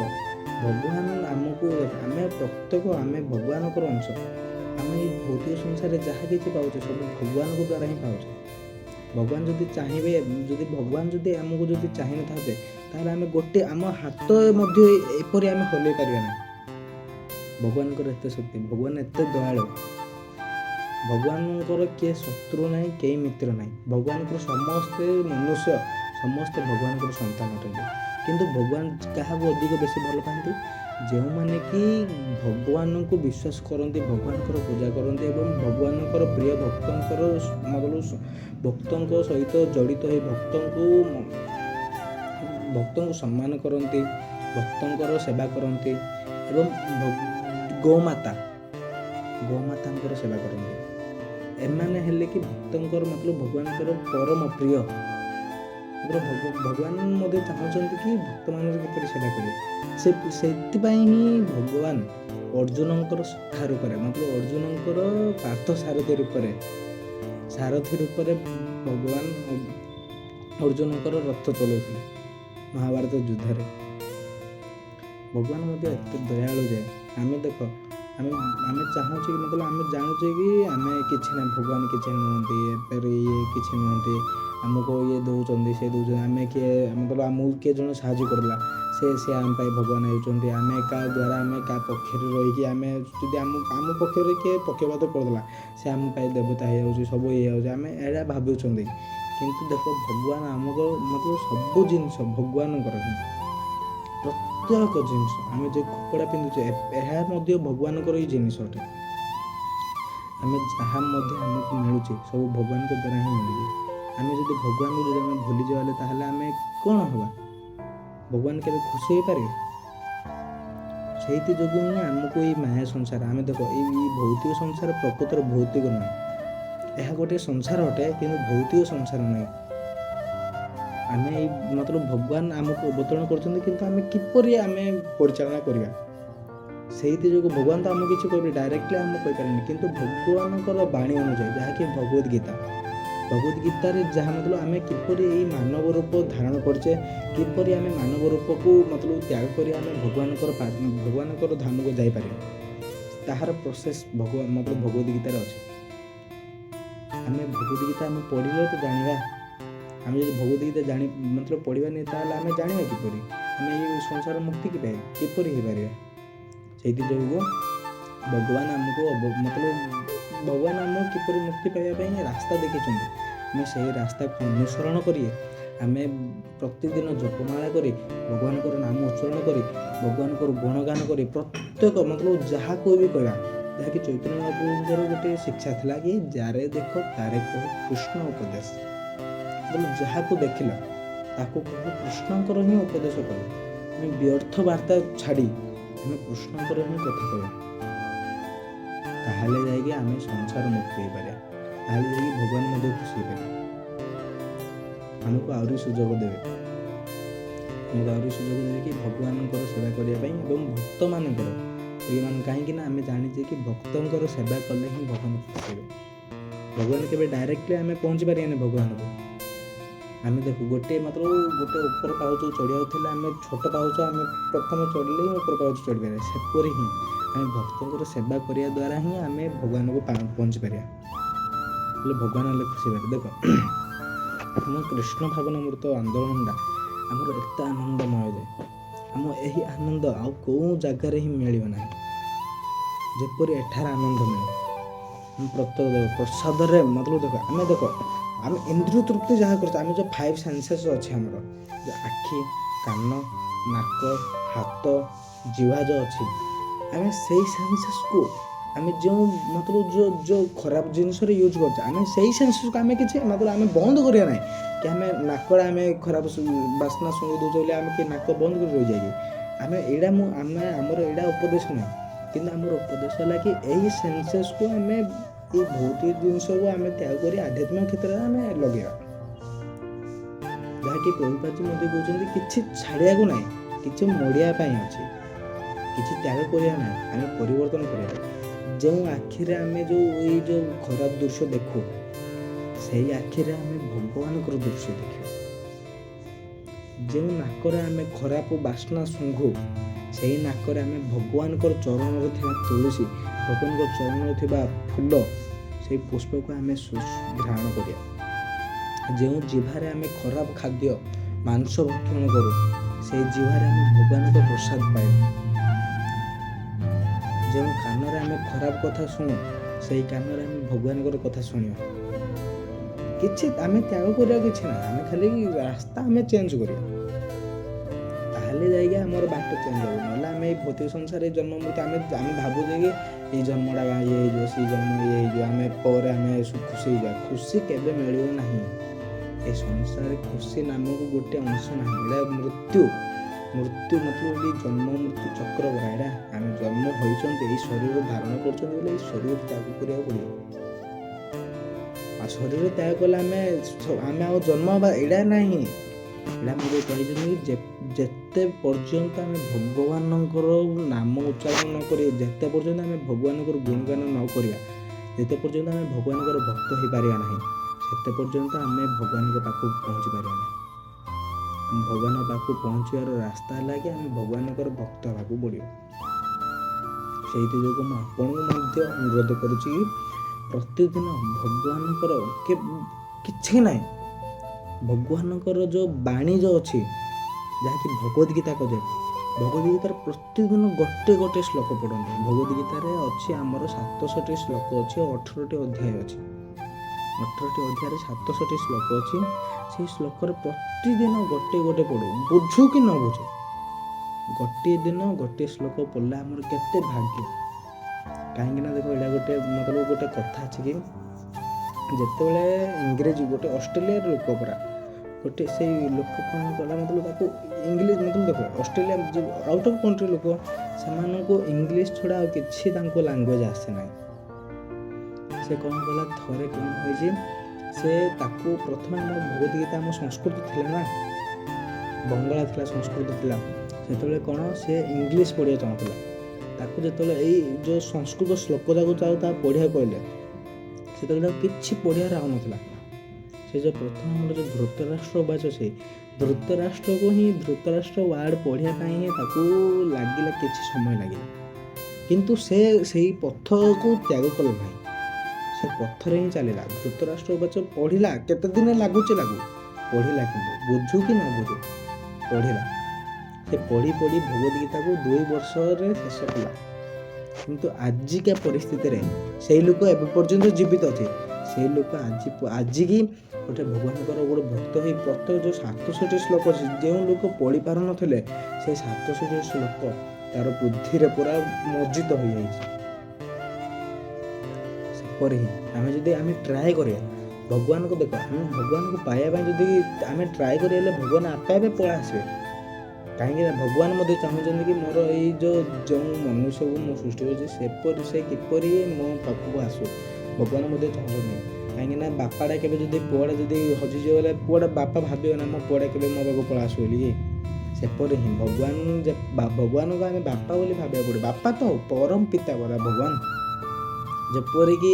ଭଗବାନ ଆମକୁ, ଆମେ ଭଗବାନଙ୍କର ଅଂଶ। ଆମେ ଏଇ ଭୌତିକ ସଂସାରରେ ଯାହା କିଛି ପାଉଛେ ସବୁ ଭଗବାନଙ୍କ ଦ୍ୱାରା ହିଁ ପାଉଛେ। ଭଗବାନ ଯଦି ଚାହିଁବେ, ଭଗବାନ ଯଦି ଆମକୁ ଚାହିଁନଥାନ୍ତେ ତାହେଲେ ଆମେ ଆମ ହାତ ମଧ୍ୟ ଏପରି ଆମେ ହଲେଇ ପାରିବା ନାହିଁ। ଭଗବାନଙ୍କର ଏତେ ଶକ୍ତି, ଭଗବାନ ଏତେ ଦୟାଳୁ, ଭଗବାନଙ୍କର କିଏ ଶତ୍ରୁ ନାହିଁ, କେହି ମିତ୍ର ନାହିଁ। ଭଗବାନଙ୍କର ସମସ୍ତେ ଭଗବାନଙ୍କର ସନ୍ତାନ ଅଟନ୍ତି। କିନ୍ତୁ ଭଗବାନ କାହାକୁ ଅଧିକ ବେଶୀ ଭଲ ପାଆନ୍ତି? ଯେଉଁମାନେ କି ଭଗବାନଙ୍କୁ ବିଶ୍ୱାସ କରନ୍ତି, ଭଗବାନଙ୍କର ପୂଜା କରନ୍ତି ଏବଂ ଭଗବାନଙ୍କର ପ୍ରିୟ ଭକ୍ତଙ୍କ ସହିତ ଜଡ଼ିତ ହୋଇ ଭକ୍ତଙ୍କୁ ଭକ୍ତଙ୍କୁ ସମ୍ମାନ କରନ୍ତି, ଭକ୍ତଙ୍କର ସେବା କରନ୍ତି ଏବଂ ଗୋମାତାଙ୍କର ସେବା କରନ୍ତି। ଏମାନେ ହେଲେ କି ଭକ୍ତଙ୍କର ମତଲବ ଭଗବାନଙ୍କର ପରମ ପ୍ରିୟ। ଭଗବାନ ମଧ୍ୟ ଚାହୁଁଛନ୍ତି କି ଭକ୍ତମାନଙ୍କ କିପରି ସେବା କରିବେ। ସେଥିପାଇଁ ହିଁ ଭଗବାନ ଅର୍ଜୁନଙ୍କର ସଖା ରୂପରେ ମତଲବ ଅର୍ଜୁନଙ୍କର ପାର୍ଥ ସାରଥୀ ରୂପରେ ଭଗବାନ ଅର୍ଜୁନଙ୍କର ରଥ ଚଲାଉଥିଲେ ମହାଭାରତ ଯୁଦ୍ଧରେ। ଭଗବାନ ମଧ୍ୟ ଏତେ ଦୟାଳୁ ଯେ ଆମେ ଦେଖ ଆମେ ଚାହୁଁଛୁ କି ମତଲବ ଆମେ ଜାଣୁଛେ କି ଆମେ କିଛି ନାହିଁ, ଭଗବାନ କିଛି ନୁହନ୍ତି, ଇଏ କିଛି ନୁହନ୍ତି, ଆମକୁ ଇଏ ଦେଉଛନ୍ତି ସେ ଦେଉଛନ୍ତି, ଆମେ କିଏ ମତଲବ ଆମକୁ କିଏ ଜଣେ ସାହାଯ୍ୟ କରିଲା ସେ ଆମ ପାଇଁ ଭଗବାନ ହେଉଛନ୍ତି। ଆମେ କାହା ଦ୍ୱାରା ଆମେ କାହା ପକ୍ଷରେ ରହିକି ଆମେ ଯଦି ଆମ ପକ୍ଷରେ କିଏ ପକ୍ଷପାତ କରିଦେଲା ସେ ଆମ ପାଇଁ ଦେବତା ହେଇଯାଉଛି, ସବୁ ହେଇଯାଉଛି, ଆମେ ଏଇଟା ଭାବୁଛନ୍ତି। କିନ୍ତୁ ଦେଖ ଭଗବାନ ଆମକୁ ମତଲବ ସବୁ ଜିନିଷ ଭଗବାନଙ୍କର ହିଁ, ପ୍ରତ୍ୟେକ ଜିନିଷ ଆମେ ଯେଉଁ କପଡ଼ା ପିନ୍ଧୁଛେ ଏହା ମଧ୍ୟ ଭଗବାନଙ୍କର ହିଁ ଜିନିଷ ଅଟେ। ଆମେ ଯାହା ମଧ୍ୟ ଆମକୁ ମିଳୁଛି ସବୁ ଭଗବାନଙ୍କ ଦ୍ୱାରା ହିଁ ମିଳୁଛି। ଆମେ ଯଦି ଭଗବାନଙ୍କୁ ଯଦି ଆମେ ଭୁଲିଯିବା ତାହେଲେ ଆମେ କ'ଣ ହେବା? ଭଗବାନ କେବେ ଖୁସି ହେଇପାରିବେ? ସେଇଥି ଯୋଗୁଁ ହିଁ ଆମକୁ ଏଇ ମାୟା ସଂସାର, ଆମେ ଦେଖ ଏଇ ଭୌତିକ ସଂସାର ପ୍ରକୃତରେ ଭୌତିକ ନୁହେଁ, ଏହା ଗୋଟେ ସଂସାର ଅଟେ କିନ୍ତୁ ଭୌତିକ ସଂସାର ନୁହେଁ। ଆମେ ଏଇ ମତଲବ ଭଗବାନ ଆମକୁ ଅବତରଣ କରୁଛନ୍ତି କିନ୍ତୁ ଆମେ କିପରି ଆମେ ପରିଚାଳନା କରିବା, ସେଇଥି ଯୋଗୁଁ ଭଗବାନ ତ ଆମକୁ କିଛି କହିବେ ଡାଇରେକ୍ଟଲି ଆମକୁ କହିପାରିବେନି, କିନ୍ତୁ ଭଗବାନଙ୍କର ବାଣୀ ଅନୁଯାୟୀ ଯାହାକି ଭଗବତ ଗୀତାରେ ଯାହା ମତଲବ ଆମେ କିପରି ଏଇ ମାନବ ରୂପ ଧାରଣ କରୁଛେ, କିପରି ଆମେ ମାନବ ରୂପକୁ ମତଲବ ତ୍ୟାଗ କରି ଆମେ ଭଗବାନଙ୍କର ଧାମକୁ ଯାଇପାରିବା, ତାହାର ପ୍ରୋସେସ୍ ମତଲବ ଭଗବତ ଗୀତାରେ ଅଛି। ଆମେ ଭଗବତ ଗୀତା ଆମେ ପଢ଼ିଲେ ତ ଜାଣିବା। ଆମେ ଯଦି ଭଗବତ ଗୀତା ମତଲବ ପଢ଼ିବାନି ତାହେଲେ ଆମେ ଜାଣିବା କିପରି ଆମେ ଏଇ ସଂସାର ମୁକ୍ତି କିପରି ହେଇପାରିବା। ସେଇଥିଯୋଗୁଁ ଭଗବାନ ଆମକୁ ଭଗବାନ ଆମକୁ କିପରି ମୁକ୍ତି ପାଇବା ପାଇଁ ରାସ୍ତା ଦେଖିଛନ୍ତି। ଆମେ ସେହି ରାସ୍ତାକୁ ଅନୁସରଣ କରି ଆମେ ପ୍ରତିଦିନ ଜପମାଳା କରି ଭଗବାନଙ୍କର ନାମ ଉଚ୍ଚାରଣ କରି ଭଗବାନଙ୍କର ଗୁଣଗାନ କରି ପ୍ରତ୍ୟେକ ମତଲବ ଯାହାକୁ ବି କହିବା, ଯାହାକି ଚୈତନ୍ୟ ମହାପ୍ରଭୁଙ୍କର ଗୋଟେ ଶିକ୍ଷା ଥିଲା କି ଯାରେ ଦେଖ ତାରେ କହ କୃଷ୍ଣ ଉପଦେଶ। ଯାହାକୁ ଦେଖିଲ ତାକୁ କହ କୃଷ୍ଣଙ୍କର ହିଁ ଉପଦେଶ କର। ଆମେ ବ୍ୟର୍ଥ ବାର୍ତ୍ତା ଛାଡ଼ି ଆମେ କୃଷ୍ଣଙ୍କର ହିଁ କଥା କହିବା, ତାହେଲେ ଯାଇକି ଆମେ ସଂସାର ମୁକ୍ତି ହେଇପାରିବା, ତାହେଲେ ଯାଇକି ଭଗବାନ ମଧ୍ୟ ଖୁସି ହେଇପାରିବେ। ଆମକୁ ଆହୁରି ସୁଯୋଗ ଦେବେ କି ଭଗବାନଙ୍କର ସେବା କରିବା ପାଇଁ ଏବଂ ଭକ୍ତମାନଙ୍କର କାହିଁକି ନା ଆମେ ଜାଣିଛେ କି ଭକ୍ତଙ୍କର ସେବା କଲେ ହିଁ ଭଗବାନ ଖୁସି ହେବେ। ଭଗବାନ କେବେ ଡାଇରେକ୍ଟଲି ଆମେ ପହଞ୍ଚି ପାରିବାନି ଭଗବାନଙ୍କୁ। ଆମେ ଦେଖୁ ଗୋଟେ ଉପର ପାହାଚ ଚଢ଼ିବାକୁ ଥିଲେ ଆମେ ଛୋଟ ପାହାଚ ଆମେ ପ୍ରଥମେ ଚଢ଼ିଲେ ହିଁ ଉପର ପାହାଚ ଚଢ଼ିପାରିବା, ସେପରି ହିଁ ଆମେ ଭକ୍ତଙ୍କର ସେବା କରିବା ଦ୍ୱାରା ହିଁ ଆମେ ଭଗବାନଙ୍କୁ ପହଞ୍ଚି ପାରିବା, ହେଲେ ଭଗବାନ ହେଲେ ଖୁସି ହେବେ। ଦେଖ ଆମ କୃଷ୍ଣ ଭାବନାମୃତ ଆନ୍ଦୋଳନଟା ଆମର ଏତେ ଆନନ୍ଦମୟ ଯେ ଆମ ଏହି ଆନନ୍ଦ ଆଉ କେଉଁ ଜାଗାରେ ହିଁ ମିଳିବ ନାହିଁ ଯେପରି ଏଠାରେ ଆନନ୍ଦ ମିଳେ। ପ୍ରତ୍ୟେକ ପ୍ରସାଦରେ ମତଲବ ଆମେ ଇନ୍ଦ୍ରିୟ ତୃପ୍ତି ଯାହା କରୁଛେ, ଆମେ ଯେଉଁ 5 ସେନ୍ସେସ୍ ଅଛି ଆମର, ଯେଉଁ ଆଖି, କାନ, ନାକ, ହାତ, ଜିହ୍ୱା ଯେଉଁ ଅଛି, ଆମେ ସେଇ ସେନ୍ସେସ୍କୁ ଆମେ ଯେଉଁ ଯେଉଁ ଖରାପ ଜିନିଷରେ ୟୁଜ୍ କରୁଛେ, ଆମେ ସେଇ ସେନ୍ସେସ୍କୁ ଆମେ କିଛି ଆମେ ବନ୍ଦ କରିବା ନାହିଁ କି ଆମେ ନାକରେ ଆମେ ଖରାପ ବାସ୍ନା ଶୁଣି ଦେଉଛେ ବୋଲି ଆମେ କି ନାକ ବନ୍ଦ କରି ରହିଯାଏ କି ଆମର ଏଇଟା ଉପଦେଶ ନାହିଁ। କିନ୍ତୁ ଆମର ଉପଦେଶ ହେଲା କି ଏଇ ସେନ୍ସେସ୍କୁ ଆମେ ଏଇ ଭୌତିକ ଜିନିଷକୁ ଆମେ ତ୍ୟାଗ କରି ଆଧ୍ୟାତ୍ମିକ କ୍ଷେତ୍ରରେ ଆମେ ଲଗେଇବା, ଯାହାକି ପ୍ରଭୁପାଦ ମଧ୍ୟ କହୁଛନ୍ତି କିଛି ଛାଡ଼ିବାକୁ ନାହିଁ, କିଛି ମଡ଼ିବା ପାଇଁ ଅଛି, କିଛି ତ୍ୟାଗ କରିବା ନାହିଁ, ଆମେ ପରିବର୍ତ୍ତନ କରିବା। ଯେଉଁ ଆଖିରେ ଆମେ ଯେଉଁ ଖରାପ ଦୃଶ୍ୟ ଦେଖୁ ସେଇ ଆଖିରେ ଆମେ ଭଗବାନଙ୍କର ଦୃଶ୍ୟ ଦେଖିବା। ଯେଉଁ ନାକରେ ଆମେ ଖରାପ ବାସ୍ନା ଶୁଙ୍ଘୁ ସେଇ ନାକରେ ଆମେ ଭଗବାନଙ୍କର ଚରଣରେ ଥିବା ତୁଳସୀ, ଭଗବାନଙ୍କ ଚରଣରେ ଥିବା ଫୁଲ, ସେଇ ପୁଷ୍ପକୁ ଆମେ ଘ୍ରାଣ କରିବା। ଯେଉଁ ଜିହ୍ୱାରେ ଆମେ ଖରାପ ଖାଦ୍ୟ ମାଂସ ଭକ୍ଷଣ କରୁ ସେଇ ଜିହ୍ୱାରେ ଆମେ ଭଗବାନଙ୍କ ପ୍ରସାଦ ପାଇବା। ଯେଉଁ କାନରେ ଆମେ ଖରାପ କଥା ଶୁଣୁ ସେଇ କାନରେ ଆମେ ଭଗବାନଙ୍କର କଥା ଶୁଣିବା। କିଛି ଆମେ ତ୍ୟାଗ କରିବା କିଛି ନାହିଁ, ଆମେ ଖାଲି ରାସ୍ତା ଆମେ ଚେଞ୍ଜ କରିବା, ତାହେଲେ ଯାଇକି ଆମର ବାଟ ଚେଞ୍ଜ ହେବ। ନହେଲେ ଆମେ ଏଇ ଭୌତିକ ସଂସାରରେ ଜନ୍ମ ମୃତ୍ୟୁ ଆମେ ଭାବୁଛେ କି ଏଇ ଜନ୍ମଟା ଇଏ ହେଇଯିବ, ସେଇ ଜନ୍ମ ଇଏ ହେଇଯିବ, ଆମେ ପରେ ଆମେ ଖୁସି ହେଇଯିବା। ଖୁସି କେବେ ମିଳିବ ନାହିଁ। ଏ ସଂସାରରେ ଖୁସି ନାମକୁ ଗୋଟେ ଅଂଶ ନାହିଁ। ଏଇଟା ମୃତ୍ୟୁ ମତଲବ ଏଇ ଜନ୍ମ ମୃତ୍ୟୁ ଚକ୍ର ପରା। ଏଇଟା ଆମେ ଜନ୍ମ ହୋଇଛନ୍ତି, ଏଇ ଶରୀର ଧାରଣ କରୁଛନ୍ତି ବୋଲେ ଏଇ ଶରୀର ତ୍ୟାଗ କରିବାକୁ ପଡ଼ିବ। ଆଉ ଶରୀର ତ୍ୟାଗ କଲେ ଆମେ ଆଉ ଜନ୍ମ ହେବା ଏଇଟା ନାହିଁ। ଏଇଟା ମୋତେ କହିଛନ୍ତି ଯେତେ ପର୍ଯ୍ୟନ୍ତ ଆମେ ଭଗବାନଙ୍କର ନାମ ଉଚ୍ଚାରଣ ନ କରି, ଯେତେ ପର୍ଯ୍ୟନ୍ତ ଆମେ ଭଗବାନଙ୍କର ଗୁଣଗାନ ନ କରିବା, ଯେତେ ପର୍ଯ୍ୟନ୍ତ ଆମେ ଭଗବାନଙ୍କର ଭକ୍ତ ହୋଇପାରିବା ନାହିଁ, ସେତେ ପର୍ଯ୍ୟନ୍ତ ଆମେ ଭଗବାନଙ୍କ ପାଖକୁ ପହଞ୍ଚି ପାରିବା ନାହିଁ। ଭଗବାନଙ୍କ ପାଖକୁ ପହଞ୍ଚିବାର ରାସ୍ତା ହେଲା କି ଆମେ ଭଗବାନଙ୍କର ଭକ୍ତ ହେବାକୁ ପଡ଼ିବ। ସେଇଥି ଯୋଗୁଁ ମୁଁ ଆପଣଙ୍କୁ ମଧ୍ୟ ଅନୁରୋଧ କରୁଛି କି ପ୍ରତିଦିନ ଭଗବାନଙ୍କର କିଛି ନାହିଁ, ଭଗବାନଙ୍କର ଯେଉଁ ବାଣୀ ଯେଉଁ ଅଛି, ଯାହାକି ଭଗବତ ଗୀତା କହେ, ଭଗବତ ଗୀତାର ପ୍ରତିଦିନ ଗୋଟେ ଶ୍ଲୋକ ପଢ଼ନ୍ତୁ। ଭଗବତ ଗୀତାରେ ଅଛି ଆମର 700ଟି ଶ୍ଲୋକ ଅଛି, 18ଟି ଅଧ୍ୟାୟ ଅଛି। 18ଟି ଅଧ୍ୟାୟରେ 700ଟି ଶ୍ଲୋକ ଅଛି। ସେଇ ଶ୍ଲୋକରେ ପ୍ରତିଦିନ ଗୋଟେ ପଢ଼ୁ, ବୁଝୁ କି ନ ବୁଝୁ, ଗୋଟିଏ ଦିନ ଗୋଟିଏ ଶ୍ଲୋକ ପଢ଼ିଲେ ଆମର କେତେ ଭାଗ୍ୟ। କାହିଁକିନା ଦେଖ, ଏଇଟା ଗୋଟେ କଥା ଅଛି କି ଯେତେବେଳେ ଇଂରେଜୀ ଗୋଟେ ଅଷ୍ଟ୍ରେଲିଆର ଲୋକ ପରା, ଗୋଟେ ସେଇ ଲୋକ କ'ଣ କଲା, ତାକୁ ଇଂଲିଶ ଦେଖ, ଅଷ୍ଟ୍ରେଲିଆ ଆଉଟ୍ ଅଫ୍ କଣ୍ଟ୍ରି ଲୋକ, ସେମାନଙ୍କୁ ଇଂଲିଶ ଛଡ଼ା ଆଉ କିଛି ତାଙ୍କୁ ଲାଙ୍ଗୁଏଜ୍ ଆସେ ନାହିଁ। ସେ କ'ଣ କଲା, ଥରେ କ'ଣ ହୋଇଛି, ସେ ତାକୁ ପ୍ରଥମେ ଆମ ଭଗବତ ଗୀତା ଆମ ସଂସ୍କୃତ ଥିଲା ନା, ବଙ୍ଗଳା ଥିଲା, ସଂସ୍କୃତ ଥିଲା। ସେତେବେଳେ କ'ଣ, ସେ ଇଂଲିଶ ପଢ଼ିବାକୁ ଚାହୁଁଥିଲା। ତାକୁ ଯେତେବେଳେ ଏଇ ଯେଉଁ ସଂସ୍କୃତ ଶ୍ଲୋକ ଯାକୁ ତା ପଢ଼ିବାକୁ କହିଲେ, ସେତେବେଳେ ତାକୁ କିଛି ପଢ଼ିବାର ଆଉନଥିଲା। ସେ ଯେଉଁ ପ୍ରଥମେ ଆମର ଯେଉଁ ଧୃତରାଷ୍ଟ୍ର ବାଚ, ସେ ଧୃତରାଷ୍ଟ୍ରକୁ ହିଁ ଧୃତରାଷ୍ଟ୍ର ୱାର୍ଡ଼ ପଢ଼ିବା ପାଇଁ ହିଁ ତାକୁ ଲାଗିଲା, କିଛି ସମୟ ଲାଗିଲା। କିନ୍ତୁ ସେ ସେଇ ପଥକୁ ତ୍ୟାଗ କଲେ ନାହିଁ, ସେ ପଥରେ ହିଁ ଚାଲିଲା। ଧୃତରାଷ୍ଟ୍ର ବାଚ ପଢ଼ିଲା, କେତେ ଦିନ ଲାଗୁଛି ପଢ଼ିଲା, କିନ୍ତୁ ବୁଝୁ କି ନ ବୁଝୁ ପଢ଼ିଲା। ସେ ପଢ଼ି ଭଗବତ ଗୀତାକୁ 2 ବର୍ଷରେ ଶେଷ କଲା। କିନ୍ତୁ ଆଜିକା ପରିସ୍ଥିତିରେ ସେଇ ଲୋକ ଏବେ ପର୍ଯ୍ୟନ୍ତ ଜୀବିତ ଅଛି। ସେଇ ଲୋକ ଆଜିକି ଗୋଟେ ଭଗବାନଙ୍କର ଗୋଟେ ଭକ୍ତ ହେଇ ପ୍ରତ୍ୟେକ ଯେଉଁ 700ଟି ଶ୍ଲୋକ ଅଛି, ଯେଉଁ ଲୋକ ପଢ଼ି ପାରୁନଥିଲେ, ସେଇ 700ଟି ଶ୍ଲୋକ ତାର ବୁଦ୍ଧିରେ ପୁରା ମଜ୍ଜିତ ହୋଇଯାଇଛି। ସେପରି ହିଁ ଆମେ ଟ୍ରାଏ କରିବା ଭଗବାନଙ୍କୁ, ଦେଖ, ଆମେ ଭଗବାନଙ୍କୁ ପାଇବା ପାଇଁ ଯଦି ଆମେ ଟ୍ରାଏ କରିବା, ହେଲେ ଭଗବାନ ଆପେ ପଳେଇ ଆସିବେ। କାହିଁକିନା ଭଗବାନ ମଧ୍ୟ ଚାହୁଁଛନ୍ତି କି ମୋର ଏଇ ଯେଉଁ ମନୁଷ୍ୟକୁ ମୁଁ ସୃଷ୍ଟି କରିଛି, ସେ କିପରି ମୋ ପାଖକୁ ଆସୁ, ଭଗବାନ ମଧ୍ୟ ଚାହୁଁଛନ୍ତି। କାହିଁକିନା ବାପାଟା କେବେ ଯଦି ପୁଅଟା ଯଦି ହଜିଯିବ, ବୋଲେ ପୁଅଟା ବାପା ଭାବିବ ନା ମୋ ପୁଅଟା କେବେ ମୋ ପାଖକୁ ପଳେଇ ଆସୁ ବୋଲି। ସେପରି ହିଁ ଭଗବାନଙ୍କୁ ଆମେ ବାପା ବୋଲି ଭାବିବାକୁ ପଡ଼ିବ। ବାପା ତ ପରମ ପିତା ପରା ଭଗବାନ। ଯେପରିକି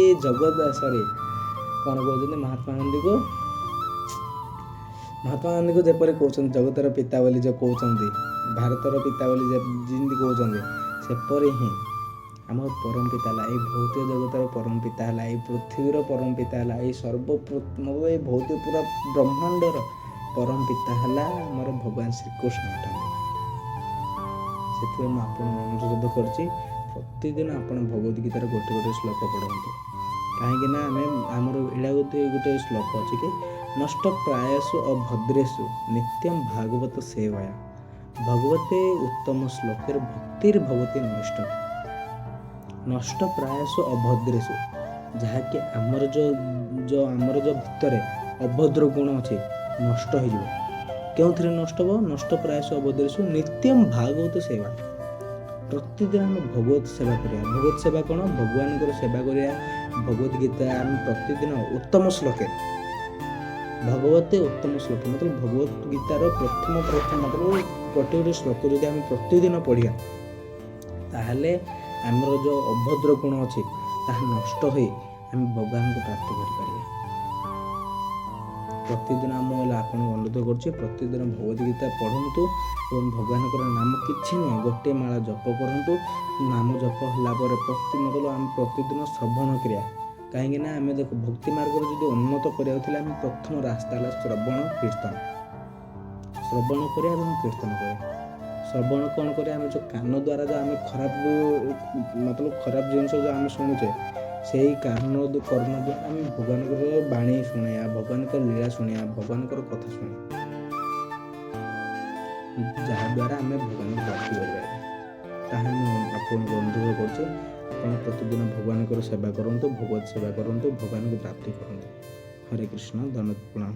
କ'ଣ କହୁଛନ୍ତି, ମହାତ୍ମା ଗାନ୍ଧୀକୁ ଯେପରି କହୁଛନ୍ତି ଜଗତର ପିତା ବୋଲି, ଯେଉଁ କହୁଛନ୍ତି ଭାରତର ପିତା ବୋଲି ଯେମିତି କହୁଛନ୍ତି, ସେପରି ହିଁ ଆମର ପରମ ପିତା ହେଲା, ଏଇ ଭୌତିକ ଜଗତର ପରମ ପିତା ହେଲା, ଏଇ ପୃଥିବୀର ପରମ ପିତା ହେଲା, ଏଇ ଏଇ ଭୌତିକ ପୁରା ବ୍ରହ୍ମାଣ୍ଡର ପରମ ପିତା ହେଲା ଆମର ଭଗବାନ ଶ୍ରୀକୃଷ୍ଣ ଅଟନ୍ତି। ସେଥିପାଇଁ ମୁଁ ଆପଣଙ୍କୁ ଅନୁରୋଧ କରୁଛି, ପ୍ରତିଦିନ ଆପଣ ଭଗବତ ଗୀତାର ଗୋଟେ ଶ୍ଲୋକ ପଢ଼ନ୍ତୁ। କାହିଁକିନା ଆମର ଏଇଟା ଗୋଟେ ଶ୍ଲୋକ ଅଛି କି ନଷ୍ଟ ପ୍ରାୟସୁ ଅଭଦ୍ରେଷୁ ନିତ୍ୟମ୍ ଭାଗବତ ସେବାୟା ଭଗବତେ ଉତ୍ତମ ଶ୍ଲୋକରେ ଭକ୍ତିର୍ ଭଗବତୀ ନଷ୍ଟ ପ୍ରାୟସୁ ଅଭଦ୍ରେଷୁ, ଯାହାକି ଆମର ଯେଉଁ ଭିତରେ ଅଭଦ୍ର ଗୁଣ ଅଛି ନଷ୍ଟ ହେଇଯିବ। କେଉଁଥିରେ ନଷ୍ଟ ହେବ? ନଷ୍ଟ ପ୍ରାୟସୁ ଅଭଦ୍ରେଷୁ ନିତ୍ୟମ୍ ଭାଗବତ ସେବା। ପ୍ରତିଦିନ ଆମେ ଭଗବତ ସେବା କରିବା। ଭଗବତ ସେବା କ'ଣ? ଭଗବାନଙ୍କର ସେବା କରିବା। ଭଗବତ ଗୀତା ଆମେ ପ୍ରତିଦିନ ଉତ୍ତମ ଶ୍ଲୋକେ, ଭଗବତେ ଉତ୍ତମ ଶ୍ଲୋକ ମତଲବ ଭଗବତ ଗୀତାର ପ୍ରଥମ ଗୋଟେ ଶ୍ଲୋକ ଯଦି ଆମେ ପ୍ରତିଦିନ ପଢ଼ିବା, ତାହେଲେ ଆମର ଯେଉଁ ଅଭଦ୍ର ଗୁଣ ଅଛି ତାହା ନଷ୍ଟ ହୋଇ ଆମେ ଭଗବାନଙ୍କୁ ପ୍ରାପ୍ତ କରିପାରିବା। ପ୍ରତିଦିନ ଆପଣଙ୍କୁ ଅନୁରୋଧ କରୁଛି, ପ୍ରତିଦିନ ଭଗବତ ଗୀତା ପଢ଼ନ୍ତୁ ଏବଂ ଭଗବାନଙ୍କର ନାମ କିଛି ନୁହେଁ, ଗୋଟିଏ ମାଳ ଜପ କରନ୍ତୁ। ନାମ ଜପ ହେଲା ପରେ ଆମେ ପ୍ରତିଦିନ ଶ୍ରବଣ କରିବା। କାହିଁକିନା ଆମେ ଦେଖ, ଭକ୍ତି ମାର୍ଗରେ ଯଦି ଉନ୍ନତ କରିବାକୁ ଥିଲେ, ଆମେ ପ୍ରଥମ ରାସ୍ତା ହେଲା ଶ୍ରବଣ କୀର୍ତ୍ତନ। ଶ୍ରବଣ କରିବା ଏବଂ କୀର୍ତ୍ତନ କରିବା। ଶ୍ରବଣ କ'ଣ କରିବା? ଆମେ ଯେଉଁ କାନ ଦ୍ୱାରା ଯେଉଁ ଆମେ ଖରାପ ଜିନିଷ ଯେଉଁ ଆମେ ଶୁଣୁଛେ, ସେଇ କର୍ଣ୍ଣ ଦ୍ୱାରା ଆମେ ଭଗବାନଙ୍କର ବାଣୀ ଶୁଣିବା, ଭଗବାନଙ୍କର ଲୀଳା ଶୁଣିବା, ଭଗବାନଙ୍କର କଥା ଶୁଣିବା, ଯାହାଦ୍ୱାରା ଆମେ ଭଗବାନଙ୍କୁ ପ୍ରାପ୍ତି କରିପାରିବା। ତାହା ମୁଁ ଆପଣଙ୍କୁ ଅନୁରୋଧ କରୁଛି, ଆପଣ ପ୍ରତିଦିନ ଭଗବାନଙ୍କର ସେବା କରନ୍ତୁ, ଭଗବତ ସେବା କରନ୍ତୁ, ଭଗବାନଙ୍କୁ ପ୍ରାପ୍ତି କରନ୍ତୁ। ହରେ କୃଷ୍ଣ, ଧନ୍ୟବାଦ, ପ୍ରଣାମ।